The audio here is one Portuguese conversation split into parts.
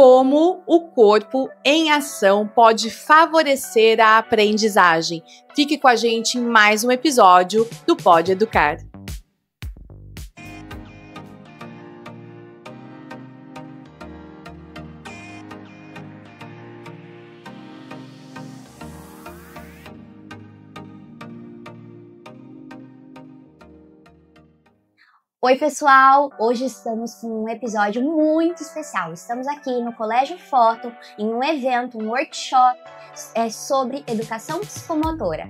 como o corpo em ação pode favorecer a aprendizagem. Fique com a gente em mais um episódio do Pode Educar. Oi pessoal, hoje estamos com um episódio muito especial. Estamos aqui no Colégio Fóton em um evento, um workshop sobre educação psicomotora.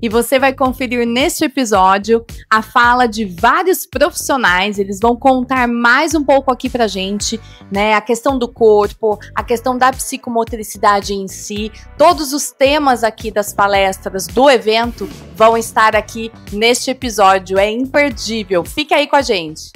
E você vai conferir neste episódio a fala de vários profissionais. Eles vão contar mais um pouco aqui pra gente, né? A questão do corpo, a questão da psicomotricidade em si. Todos os temas aqui das palestras do evento vão estar aqui neste episódio. É imperdível. Fique aí com a gente.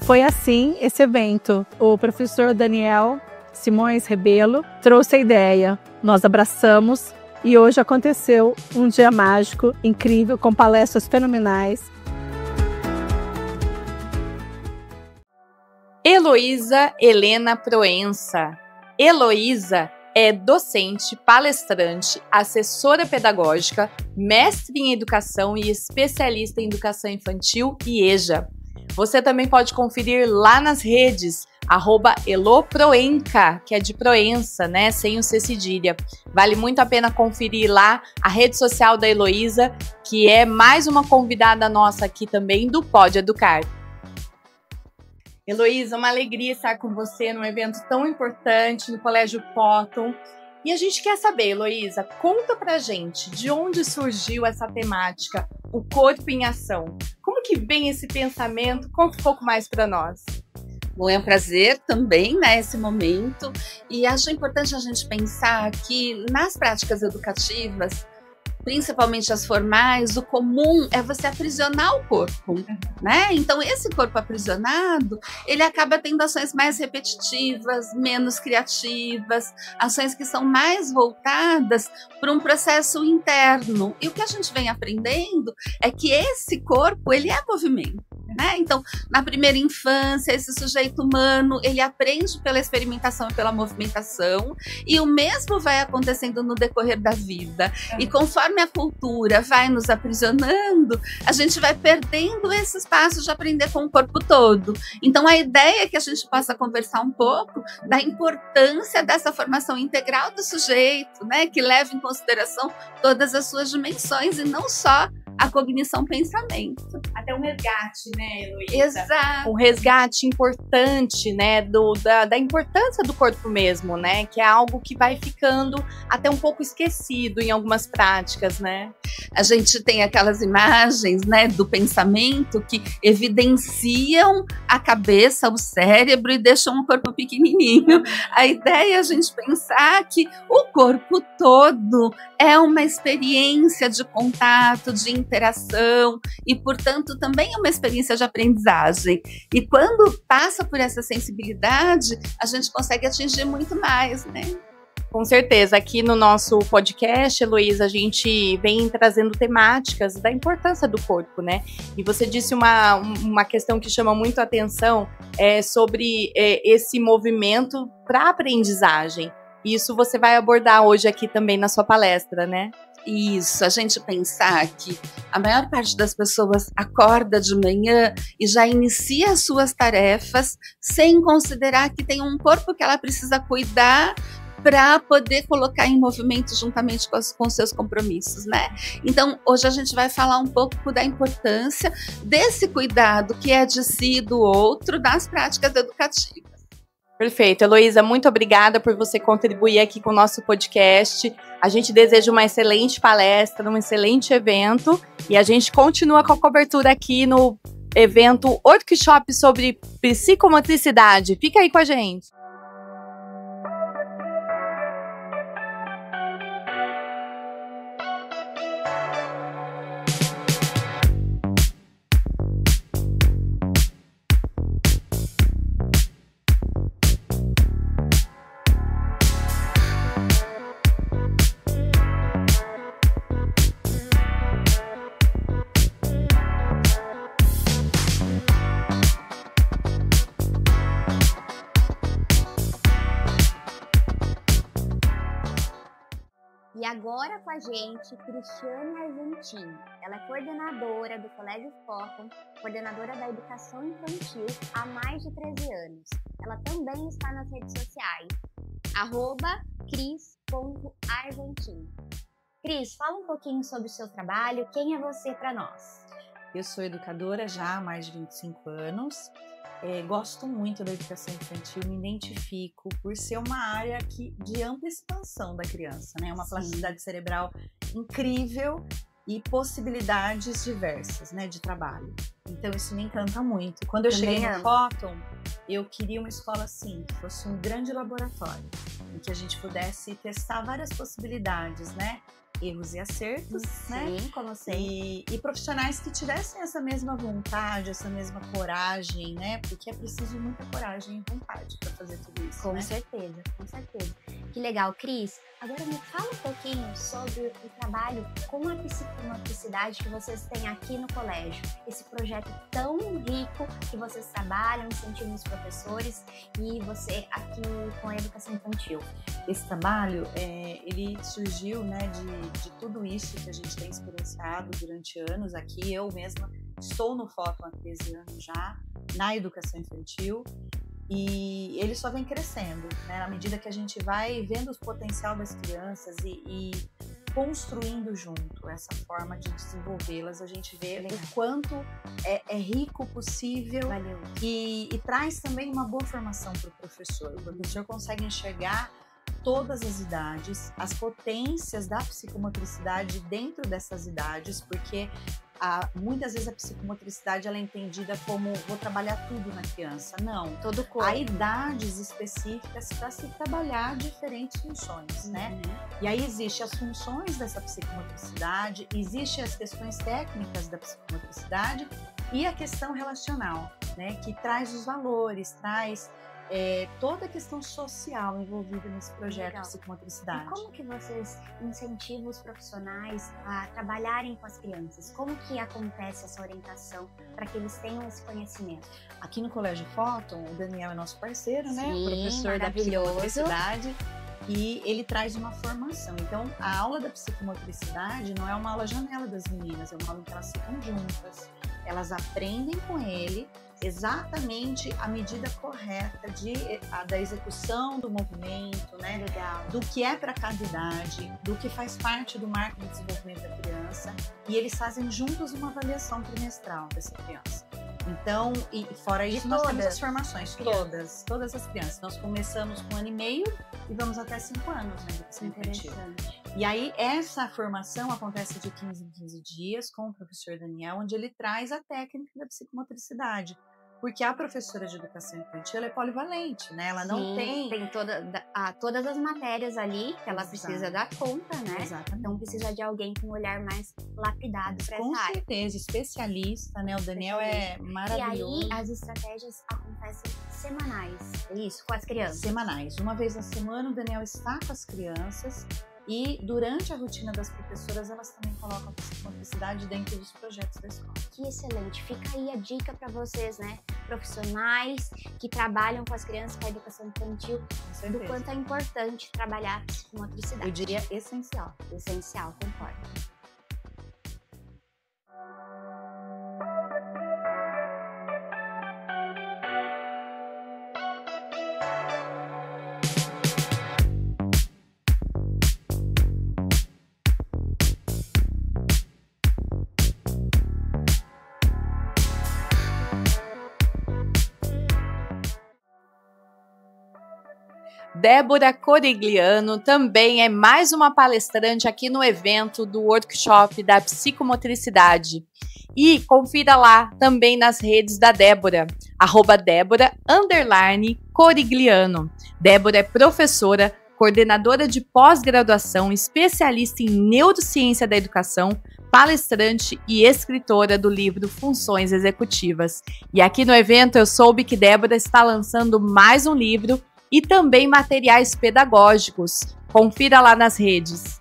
Foi assim esse evento. O professor Daniel Simões Rebelo trouxe a ideia, nós abraçamos e hoje aconteceu um dia mágico, incrível, com palestras fenomenais. Heloísa Helena Proença. Heloísa é docente, palestrante, assessora pedagógica, mestre em educação e especialista em educação infantil e EJA. Você também pode conferir lá nas redes, @eloproenca, que é de Proença, né? Sem o C cedilha. Vale muito a pena conferir lá a rede social da Heloísa, que é mais uma convidada nossa aqui também do Pode Educar. Heloísa, uma alegria estar com você num evento tão importante no Colégio Fóton. E a gente quer saber, Heloísa, conta pra gente de onde surgiu essa temática, o corpo em ação. Como que vem esse pensamento? Conta um pouco mais para nós. Bom, é um prazer também, né, esse momento. E acho importante a gente pensar que nas práticas educativas, principalmente as formais, o comum é você aprisionar o corpo, né? Então, esse corpo aprisionado, ele acaba tendo ações mais repetitivas, menos criativas, ações que são mais voltadas para um processo interno. E o que a gente vem aprendendo é que esse corpo, ele é movimento, né? Então, na primeira infância, esse sujeito humano, ele aprende pela experimentação e pela movimentação, e o mesmo vai acontecendo no decorrer da vida. E conforme a cultura vai nos aprisionando, a gente vai perdendo esse espaço de aprender com o corpo todo. Então, a ideia é que a gente possa conversar um pouco da importância dessa formação integral do sujeito, né? Que leva em consideração todas as suas dimensões e não só a cognição-pensamento. Até um resgate, né, Heloísa? Exato. Um resgate importante, né, da importância do corpo mesmo, né, que é algo que vai ficando até um pouco esquecido em algumas práticas, né? A gente tem aquelas imagens, né, do pensamento que evidenciam a cabeça, o cérebro e deixam o corpo pequenininho. A ideia é a gente pensar que o corpo todo é uma experiência de contato, de interação e, portanto, também é uma experiência de aprendizagem. E quando passa por essa sensibilidade, a gente consegue atingir muito mais, né? Com certeza. Aqui no nosso podcast, Heloísa, a gente vem trazendo temáticas da importância do corpo, né? E você disse uma questão que chama muito a atenção sobre esse movimento para aprendizagem. Isso você vai abordar hoje aqui também na sua palestra, né? Isso, a gente pensar que a maior parte das pessoas acorda de manhã e já inicia as suas tarefas sem considerar que tem um corpo que ela precisa cuidar para poder colocar em movimento juntamente com seus compromissos, né? Então, hoje a gente vai falar um pouco da importância desse cuidado que é de si e do outro nas práticas educativas. Perfeito. Heloísa, muito obrigada por você contribuir aqui com o nosso podcast. A gente deseja uma excelente palestra, um excelente evento e a gente continua com a cobertura aqui no evento Workshop sobre psicomotricidade. Fica aí com a gente. agora com a gente, Cristiane Argentini. Ela é coordenadora do Colégio Fóton, coordenadora da educação infantil há mais de 13 anos. Ela também está nas redes sociais, @cris.argentini. Cris, fala um pouquinho sobre o seu trabalho, quem é você para nós? Eu sou educadora já há mais de 25 anos, gosto muito da educação infantil, me identifico por ser uma área de ampla expansão da criança, né? Uma plasticidade cerebral incrível e possibilidades diversas, né, de trabalho. Então isso me encanta muito. Quando eu cheguei no Fóton, eu queria uma escola assim, que fosse um grande laboratório, em que a gente pudesse testar várias possibilidades, né? Erros e acertos, né? Como sempre. E profissionais que tivessem essa mesma vontade, essa mesma coragem, né? Porque é preciso muita coragem e vontade para fazer tudo isso. Com certeza, com certeza. Que legal, Cris. Agora me fala um pouquinho sobre o trabalho com a psicomotricidade que vocês têm aqui no colégio. Esse projeto tão rico que vocês trabalham, incentivam os professores e você aqui com a educação infantil. Esse trabalho, ele surgiu, né, de tudo isso que a gente tem experienciado durante anos aqui. Eu mesma estou no Fóton há 13 anos já, na educação infantil, e ele só vem crescendo, né, na medida que a gente vai vendo o potencial das crianças e construindo junto essa forma de desenvolvê-las, a gente vê o quanto é rico, possível e traz também uma boa formação para o professor. O professor consegue enxergar todas as idades, as potências da psicomotricidade dentro dessas idades, porque muitas vezes a psicomotricidade ela é entendida como vou trabalhar tudo na criança. Não, todo corpo. Há idades específicas para se trabalhar diferentes funções, né? E aí existem as funções dessa psicomotricidade, existem as questões técnicas da psicomotricidade e a questão relacional, né? Que traz os valores, traz toda a questão social envolvida nesse projeto de psicomotricidade. E como que vocês incentivam os profissionais a trabalharem com as crianças? Como que acontece essa orientação para que eles tenham esse conhecimento? Aqui no Colégio Fóton, o Daniel é nosso parceiro, né? Sim, professor da psicomotricidade, e ele traz uma formação. Então, a aula da psicomotricidade não é uma aula janela das meninas, é uma aula em que elas ficam juntas, elas aprendem com ele exatamente a medida correta da execução do movimento, né? Legal. Do que é para cada idade, do que faz parte do marco de desenvolvimento da criança, e eles fazem juntos uma avaliação trimestral dessa criança. Então, e fora isso, nós temos as formações, todas as crianças. Nós começamos com 1 ano e meio e vamos até 5 anos na educação infantil. E aí, essa formação acontece de 15 em 15 dias com o professor Daniel, onde ele traz a técnica da psicomotricidade. Porque a professora de educação infantil ela é polivalente, né? Ela não tem todas as matérias ali que ela precisa dar conta, né? Exatamente. Então precisa de alguém com um olhar mais lapidado para essa área. Com certeza, especialista, né? O Daniel é maravilhoso. E aí as estratégias acontecem semanais, é isso? Com as crianças? Semanais. Uma vez na semana o Daniel está com as crianças. E durante a rotina das professoras, elas também colocam a psicomotricidade dentro dos projetos da escola. Que excelente! Fica aí a dica para vocês, né? Profissionais que trabalham com as crianças, com a educação infantil, do quanto é importante trabalhar a psicomotricidade. Eu diria essencial. Essencial, concordo. Débora Corigliano também é mais uma palestrante aqui no evento do workshop da psicomotricidade. E confira lá também nas redes da Débora, @Débora_Corigliano. Débora é professora, coordenadora de pós-graduação, especialista em neurociência da educação, palestrante e escritora do livro Funções Executivas. E aqui no evento eu soube que Débora está lançando mais um livro e também materiais pedagógicos. Confira lá nas redes.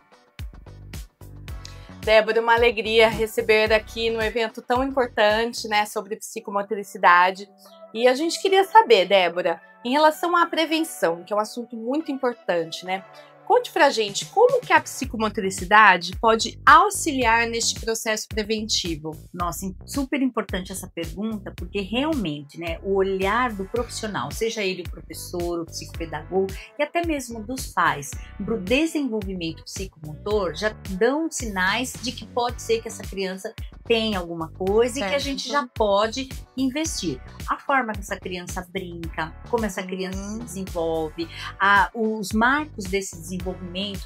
Débora, uma alegria receber aqui no evento tão importante, né, sobre psicomotricidade. E a gente queria saber, Débora, em relação à prevenção, que é um assunto muito importante, né? conte pra gente como que a psicomotricidade pode auxiliar neste processo preventivo. Nossa, super importante essa pergunta, porque realmente, né, o olhar do profissional, seja ele o professor, o psicopedagogo e até mesmo dos pais, para o desenvolvimento psicomotor, já dão sinais de que pode ser que essa criança tenha alguma coisa e que a gente já pode investir. A forma que essa criança brinca, como essa criança se desenvolve, os marcos desse desenvolvimento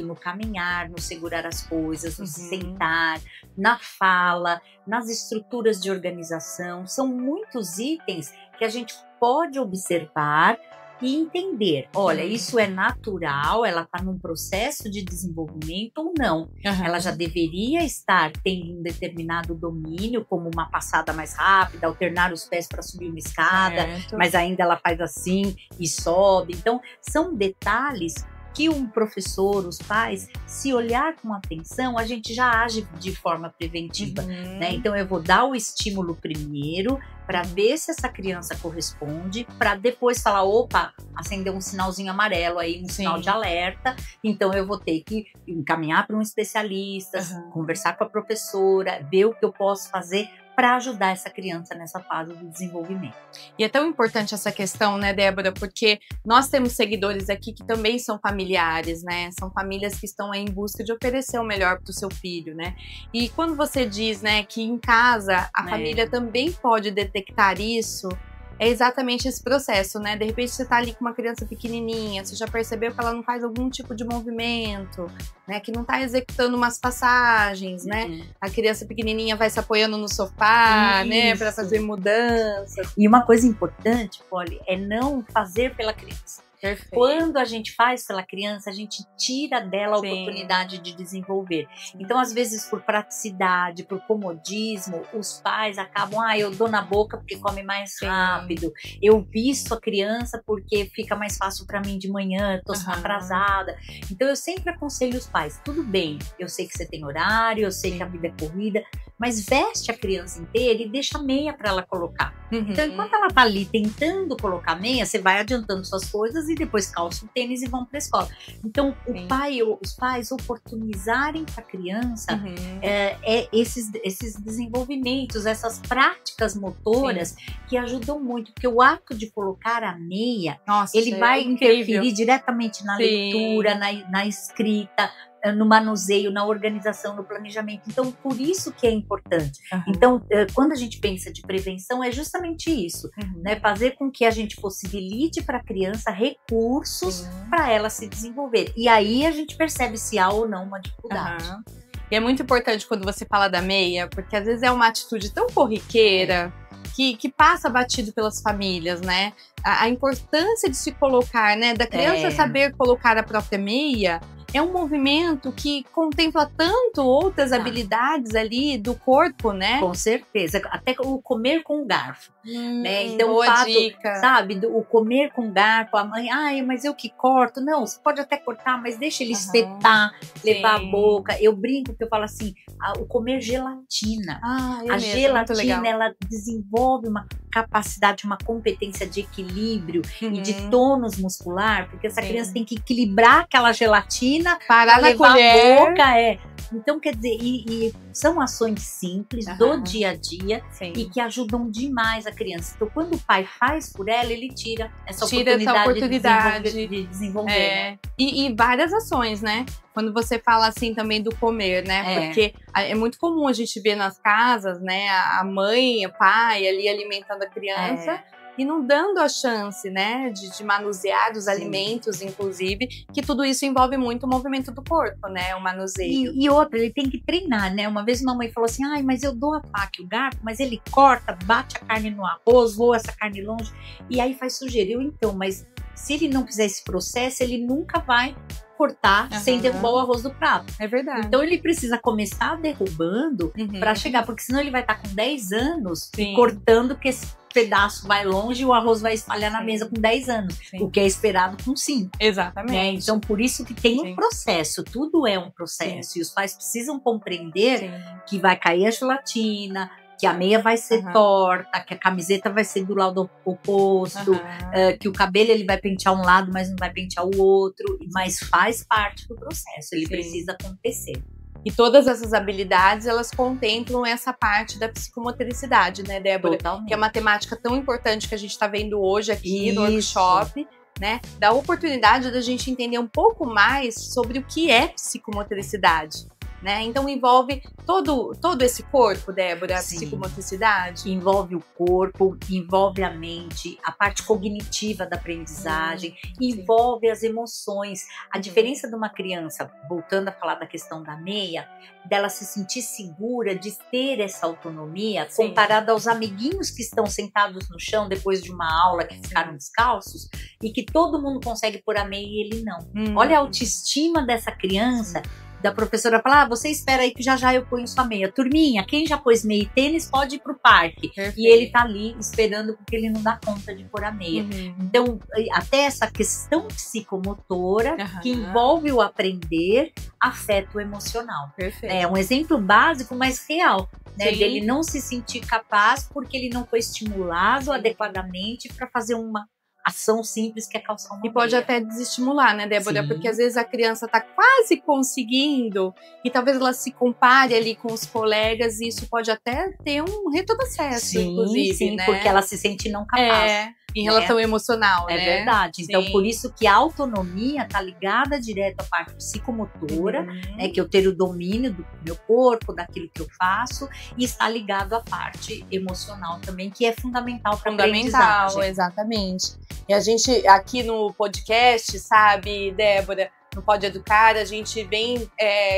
no caminhar, no segurar as coisas, no sentar, na fala, nas estruturas de organização, são muitos itens que a gente pode observar e entender, olha, isso é natural, ela está num processo de desenvolvimento ou não. Ela já deveria estar tendo um determinado domínio, como uma passada mais rápida, alternar os pés para subir uma escada, mas ainda ela faz assim e sobe. Então, são detalhes que um professor, os pais, se olhar com atenção, a gente já age de forma preventiva, né? Então eu vou dar o estímulo primeiro para ver se essa criança corresponde, para depois falar, opa, acendeu um sinalzinho amarelo aí, um sinal de alerta, então eu vou ter que encaminhar para um especialista, conversar com a professora, ver o que eu posso fazer para ajudar essa criança nessa fase do desenvolvimento. E é tão importante essa questão, né, Débora, porque nós temos seguidores aqui que também são familiares, né, são famílias que estão aí em busca de oferecer o melhor para o seu filho, né, e quando você diz, né, que em casa a família também pode detectar isso, é exatamente esse processo, né? De repente você tá ali com uma criança pequenininha, você já percebeu que ela não faz algum tipo de movimento, né? Que não tá executando umas passagens, né? A criança pequenininha vai se apoiando no sofá, né? Para fazer mudanças. E uma coisa importante, Polly, é não fazer pela criança. Perfeito. Quando a gente faz pela criança, a gente tira dela a oportunidade de desenvolver. Então, às vezes, por praticidade, por comodismo, os pais acabam, eu dou na boca porque come mais rápido, eu visto a criança porque fica mais fácil para mim de manhã, tô atrasada. Então, eu sempre aconselho os pais, tudo bem, eu sei que você tem horário, eu sei que a vida é corrida, mas veste a criança inteira e deixa meia para ela colocar. Então, enquanto ela tá ali tentando colocar meia, você vai adiantando suas coisas e depois calça o tênis e vão para a escola. Então, os pais oportunizarem para a criança esses desenvolvimentos, essas práticas motoras que ajudam muito, porque o ato de colocar a meia, ele vai interferir diretamente na leitura, na escrita, no manuseio, na organização, no planejamento. Então, por isso que é importante. Então, quando a gente pensa de prevenção, é justamente isso, né? Fazer com que a gente possibilite para a criança recursos para ela se desenvolver. E aí a gente percebe se há ou não uma dificuldade. E é muito importante quando você fala da meia, porque às vezes é uma atitude tão corriqueira que passa batido pelas famílias, né? A importância de se colocar, né? Da criança saber colocar a própria meia é um movimento que contempla tanto outras habilidades ali do corpo, né? Com certeza. Até o comer com o garfo, né? Então, boa o fato, dica. Sabe, o comer com garfo, a mãe, mas eu que corto. Não, você pode até cortar, mas deixa ele espetar, levar a boca. Eu brinco que eu falo assim, o comer gelatina. A gelatina, ela desenvolve uma capacidade, uma competência de equilíbrio e de tônus muscular, porque essa criança tem que equilibrar aquela gelatina parar na colher. A boca, Então, quer dizer, e são ações simples do dia a dia e que ajudam demais a criança. Então, quando o pai faz por ela, ele tira essa oportunidade de desenvolver. Né? E várias ações, né? Quando você fala assim também do comer, né? Porque é muito comum a gente ver nas casas, né? A mãe, o pai ali alimentando a criança. E não dando a chance, né, de manusear os alimentos, inclusive, que tudo isso envolve muito o movimento do corpo, né, o manuseio. E outra, ele tem que treinar, né? Uma vez uma mãe falou assim, mas eu dou a faca e o garfo, mas ele corta, bate a carne no arroz, voa essa carne longe, e aí faz sujeira. Mas se ele não fizer esse processo, ele nunca vai cortar sem derrubar o arroz do prato. É verdade. Então ele precisa começar derrubando para chegar, porque senão ele vai estar com 10 anos cortando, que esse pedaço vai longe e o arroz vai espalhar na mesa com 10 anos, o que é esperado com 5. Exatamente. Né? Então por isso que tem um processo, tudo é um processo, e os pais precisam compreender que vai cair a gelatina, que a meia vai ser torta, que a camiseta vai ser do lado oposto, que o cabelo ele vai pentear um lado, mas não vai pentear o outro, mas faz parte do processo, ele precisa acontecer. E todas essas habilidades, elas contemplam essa parte da psicomotricidade, né, Débora? Totalmente. Que é uma temática tão importante que a gente está vendo hoje aqui no workshop, né? Da oportunidade da gente entender um pouco mais sobre o que é psicomotricidade. Né? Então envolve todo esse corpo, Débora, a psicomotricidade? Envolve o corpo, envolve a mente, a parte cognitiva da aprendizagem, envolve as emoções. A diferença de uma criança, voltando a falar da questão da meia, dela se sentir segura de ter essa autonomia, comparada aos amiguinhos que estão sentados no chão depois de uma aula que ficaram descalços e que todo mundo consegue pôr a meia e ele não. Olha a autoestima dessa criança. Da professora falar, você espera aí que já eu ponho sua meia. Turminha, quem já pôs meia e tênis pode ir pro parque. Perfeito. E ele tá ali esperando porque ele não dá conta de pôr a meia. Então, até essa questão psicomotora que envolve o aprender, afeta o emocional. Perfeito. É um exemplo básico, mas real. Né, dele não se sentir capaz porque ele não foi estimulado adequadamente para fazer uma ação simples que é calçar uma meia. E pode até desestimular, né, Débora? Porque às vezes a criança tá quase conseguindo e talvez ela se compare ali com os colegas e isso pode até ter um retrocesso, inclusive, né? Porque ela se sente não capaz. Em relação emocional, né? É verdade. Então, por isso que a autonomia tá ligada direto à parte psicomotora, né? Que eu ter o domínio do meu corpo, daquilo que eu faço, e está ligado à parte emocional também, que é fundamental para a aprendizagem. Fundamental, exatamente. E a gente, aqui no podcast, sabe, Débora, no Pode Educar, a gente vem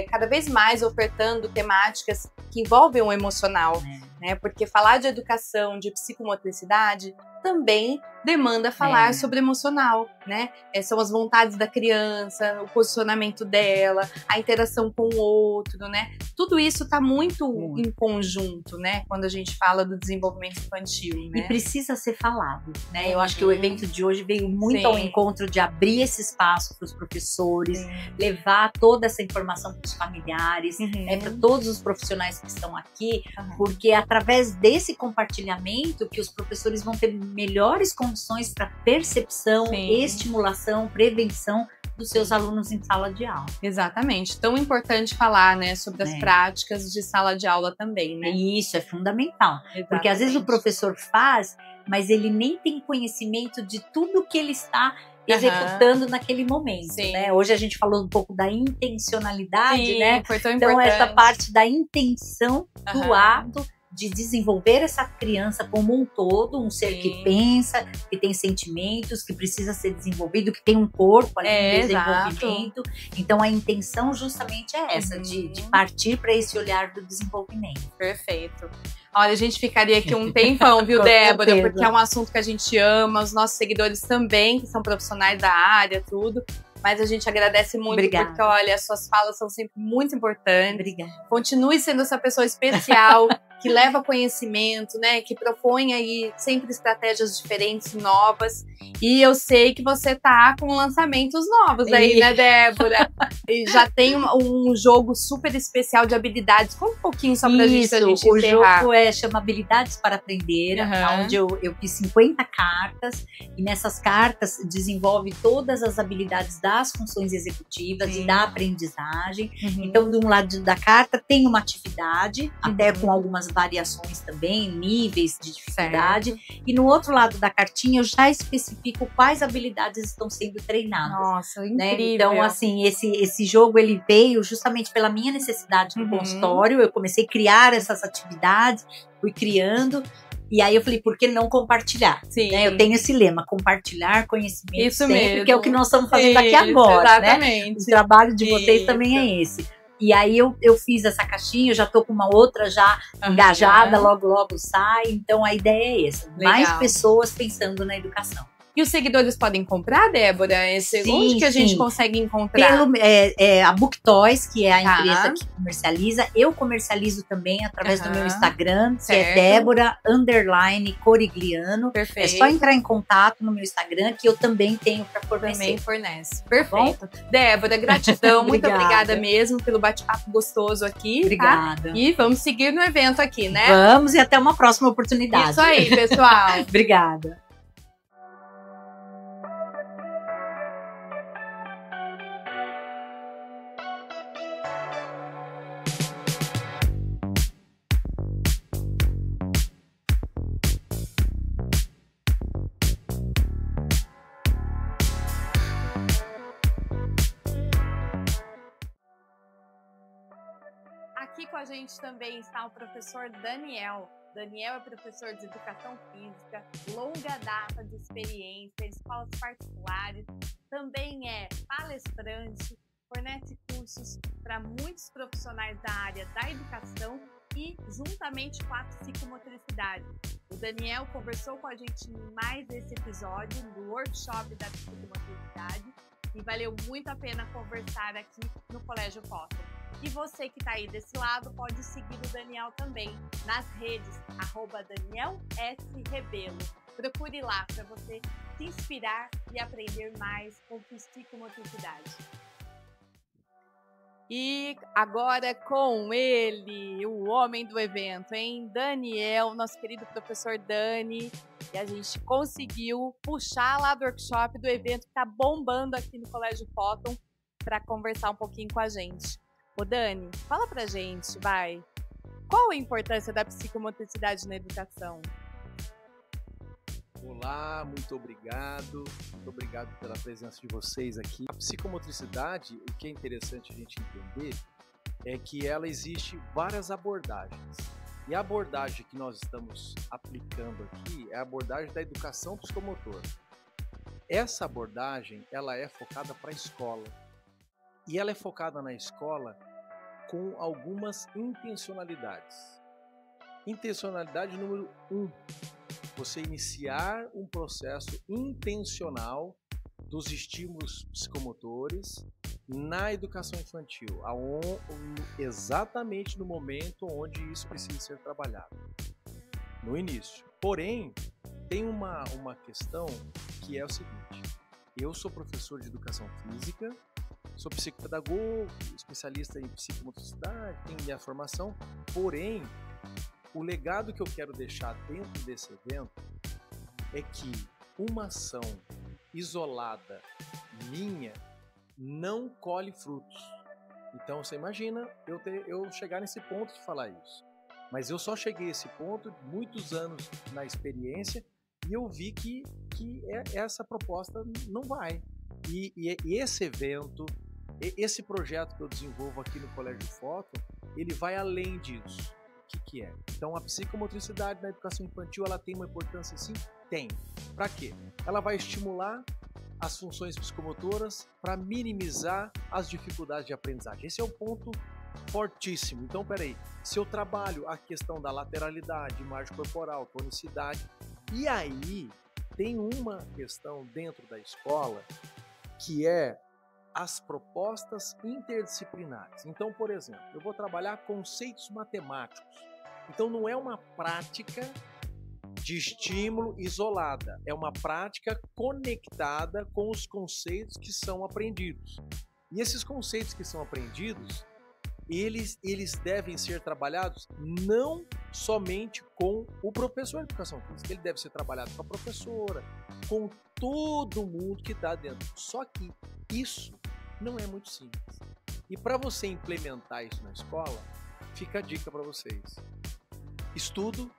cada vez mais ofertando temáticas que envolvem o emocional, né? Porque falar de educação, de psicomotricidade, também demanda falar sobre emocional, né? São as vontades da criança, o posicionamento dela, a interação com o outro, né? Tudo isso está muito em conjunto, né? Quando a gente fala do desenvolvimento infantil, né? E precisa ser falado, né? Eu acho que o evento de hoje veio muito ao encontro de abrir esse espaço para os professores, levar toda essa informação para os familiares, para todos os profissionais que estão aqui, porque através desse compartilhamento que os professores vão ter melhores condições para percepção, estimulação, prevenção dos seus alunos em sala de aula. Exatamente. Tão importante falar, né, sobre as práticas de sala de aula também, né? Isso é fundamental. Exatamente. Porque às vezes o professor faz, mas ele nem tem conhecimento de tudo que ele está executando naquele momento, né? Hoje a gente falou um pouco da intencionalidade, né? Foi tão então importante. Essa parte da intenção do ato de desenvolver essa criança como um todo, um ser que pensa, que tem sentimentos, que precisa ser desenvolvido, que tem um corpo ali em desenvolvimento. Então a intenção justamente é essa, de partir para esse olhar do desenvolvimento. Perfeito. Olha, a gente ficaria aqui um tempão, viu, Débora? certeza. Porque é um assunto que a gente ama, os nossos seguidores também, que são profissionais da área, tudo. Mas a gente agradece muito, Obrigada. Porque, olha, as suas falas são sempre muito importantes. Obrigada. Continue sendo essa pessoa especial, que leva conhecimento, né? Que propõe aí sempre estratégias diferentes, novas. E eu sei que você tá com lançamentos novos aí, né, Débora? E já tem um jogo super especial de habilidades. Conta um pouquinho só pra gente o encerrar. jogo chama Habilidades para Aprender, onde eu fiz 50 cartas, e nessas cartas desenvolve todas as habilidades das funções executivas e da aprendizagem. Então, de um lado da carta tem uma atividade, até com algumas variações também, níveis de dificuldade. E no outro lado da cartinha eu já especifico quais habilidades estão sendo treinadas. Nossa, incrível. Né? Então, assim, esse jogo ele veio justamente pela minha necessidade do consultório. Eu comecei a criar essas atividades, fui criando. E aí eu falei, por que não compartilhar? Né? Eu tenho esse lema, compartilhar conhecimento Isso sempre, mesmo. que é o que nós estamos fazendo aqui agora. Exatamente. Né? O trabalho de vocês também é esse. E aí eu fiz essa caixinha, eu já tô com uma outra já engajada, logo sai. Então a ideia é essa, mais pessoas pensando na educação. E os seguidores podem comprar, Débora? Onde que a gente consegue encontrar? A Book Toys, que é a Tá. empresa que comercializa. Eu comercializo também através do meu Aham. Instagram, que Certo. é Débora_Corigliano. Perfeito. É só entrar em contato no meu Instagram, que eu também tenho para Também fornecer. fornece. Perfeito. Débora, gratidão. Muito Obrigada. obrigada mesmo pelo bate-papo gostoso aqui. Tá? Obrigada. E vamos seguir no evento aqui, né? Vamos e até uma próxima oportunidade. Isso aí, pessoal. Obrigada. Aqui com a gente também está o professor Daniel. Daniel é professor de Educação Física, longa data de experiência em escolas particulares, também é palestrante, fornece cursos para muitos profissionais da área da educação e juntamente com a psicomotricidade. O Daniel conversou com a gente em mais esse episódio do workshop da psicomotricidade e valeu muito a pena conversar aqui no Colégio Fóton. E você que está aí desse lado pode seguir o Daniel também nas redes, @DanielSRebelo. Procure lá para você se inspirar e aprender mais com psicomotricidade. E agora com ele, o homem do evento, hein? Daniel, nosso querido professor Dani. E a gente conseguiu puxar lá do workshop do evento que está bombando aqui no Colégio Fóton para conversar um pouquinho com a gente. Ô Dani, fala pra gente, vai. Qual a importância da psicomotricidade na educação? Olá, muito obrigado pela presença de vocês aqui. A psicomotricidade, o que é interessante a gente entender é que ela existe várias abordagens. E a abordagem que nós estamos aplicando aqui é a abordagem da educação psicomotora. Essa abordagem, ela é focada para a escola. E ela é focada na escola com algumas intencionalidades. Intencionalidade número 1. Você iniciar um processo intencional dos estímulos psicomotores na educação infantil, exatamente no momento onde isso precisa ser trabalhado, no início. Porém, tem uma questão que é o seguinte: eu sou professor de educação física, sou psicopedagogo, especialista em psicomotricidade, tenho minha formação, porém, o legado que eu quero deixar dentro desse evento é que uma ação isolada minha não colhe frutos. Então, você imagina eu chegar nesse ponto de falar isso. Mas eu só cheguei a esse ponto, muitos anos na experiência, e eu vi que essa proposta não vai. E esse evento, esse projeto que eu desenvolvo aqui no Colégio Fóton, ele vai além disso. O que é? Então, a psicomotricidade na educação infantil, ela tem uma importância, sim? Tem. Para quê? Ela vai estimular as funções psicomotoras para minimizar as dificuldades de aprendizagem. Esse é um ponto fortíssimo. Então, peraí, se eu trabalho a questão da lateralidade, margem corporal, tonicidade, e aí tem uma questão dentro da escola que é as propostas interdisciplinares. Então, por exemplo, eu vou trabalhar conceitos matemáticos. Então, não é uma prática de estímulo isolada, é uma prática conectada com os conceitos que são aprendidos. E esses conceitos que são aprendidos, eles devem ser trabalhados não somente com o professor de educação física, ele deve ser trabalhado com a professora, com todo mundo que está dentro. Só que isso não é muito simples. E para você implementar isso na escola, fica a dica para vocês. Estudo,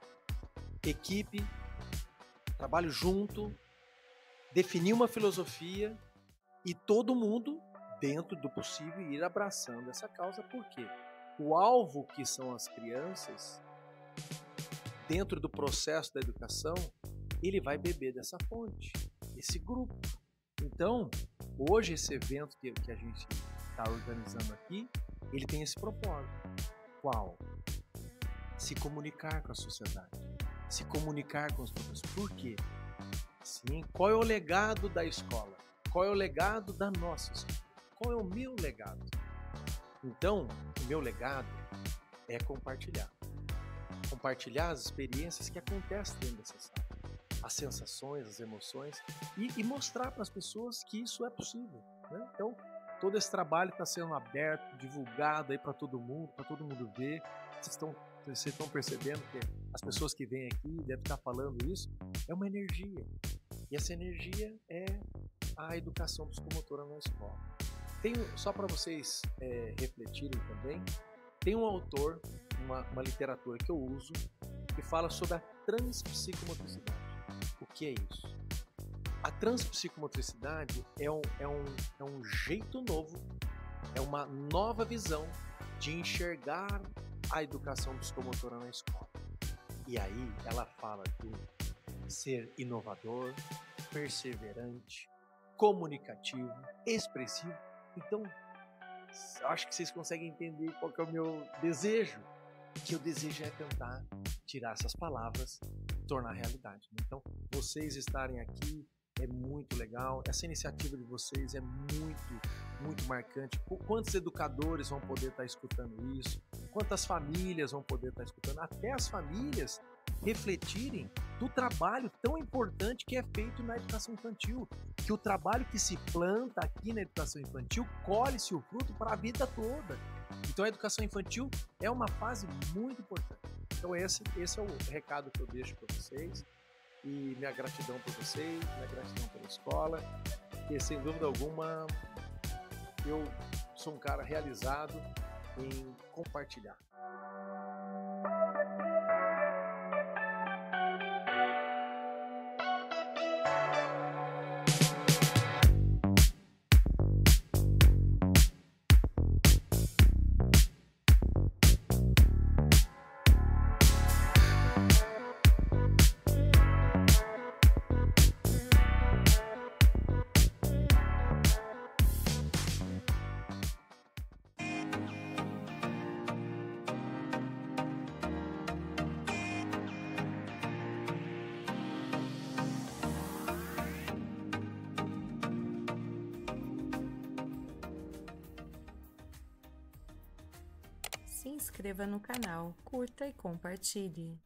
equipe, trabalho junto, definir uma filosofia e todo mundo, dentro do possível, ir abraçando essa causa. Por quê? O alvo que são as crianças, dentro do processo da educação, ele vai beber dessa fonte, esse grupo. Então, hoje esse evento que a gente está organizando aqui, ele tem esse propósito. Qual? Se comunicar com a sociedade, se comunicar com os professores. Por quê? Sim, qual é o legado da escola? Qual é o legado da nossa escola? Qual é o meu legado? Então, o meu legado é compartilhar. Compartilhar as experiências que acontecem dentro dessa sala. As sensações, as emoções e mostrar para as pessoas que isso é possível, né? Então, todo esse trabalho está sendo aberto, divulgado aí para todo mundo ver. Vocês estão percebendo que as pessoas que vêm aqui devem estar falando isso. É uma energia. E essa energia é a educação psicomotora na escola. Só para vocês refletirem também, tem um autor, uma literatura que eu uso, que fala sobre a transpsicomotricidade. O que é isso? A transpsicomotricidade é um jeito novo, é uma nova visão de enxergar a educação psicomotora na escola. E aí ela fala de ser inovador, perseverante, comunicativo, expressivo. Então, acho que vocês conseguem entender qual que é o meu desejo. Que o desejo é tentar tirar essas palavras e tornar realidade. Então, vocês estarem aqui é muito legal. Essa iniciativa de vocês é muito marcante. Quantos educadores vão poder estar escutando isso? Quantas famílias vão poder estar escutando? Até as famílias refletirem do trabalho tão importante que é feito na educação infantil. Que o trabalho que se planta aqui na educação infantil colhe-se o fruto para a vida toda. Então a educação infantil é uma fase muito importante. Então esse é o recado que eu deixo para vocês. E minha gratidão por vocês, minha gratidão pela escola. E sem dúvida alguma, eu sou um cara realizado em compartilhar. Se inscreva no canal, curta e compartilhe.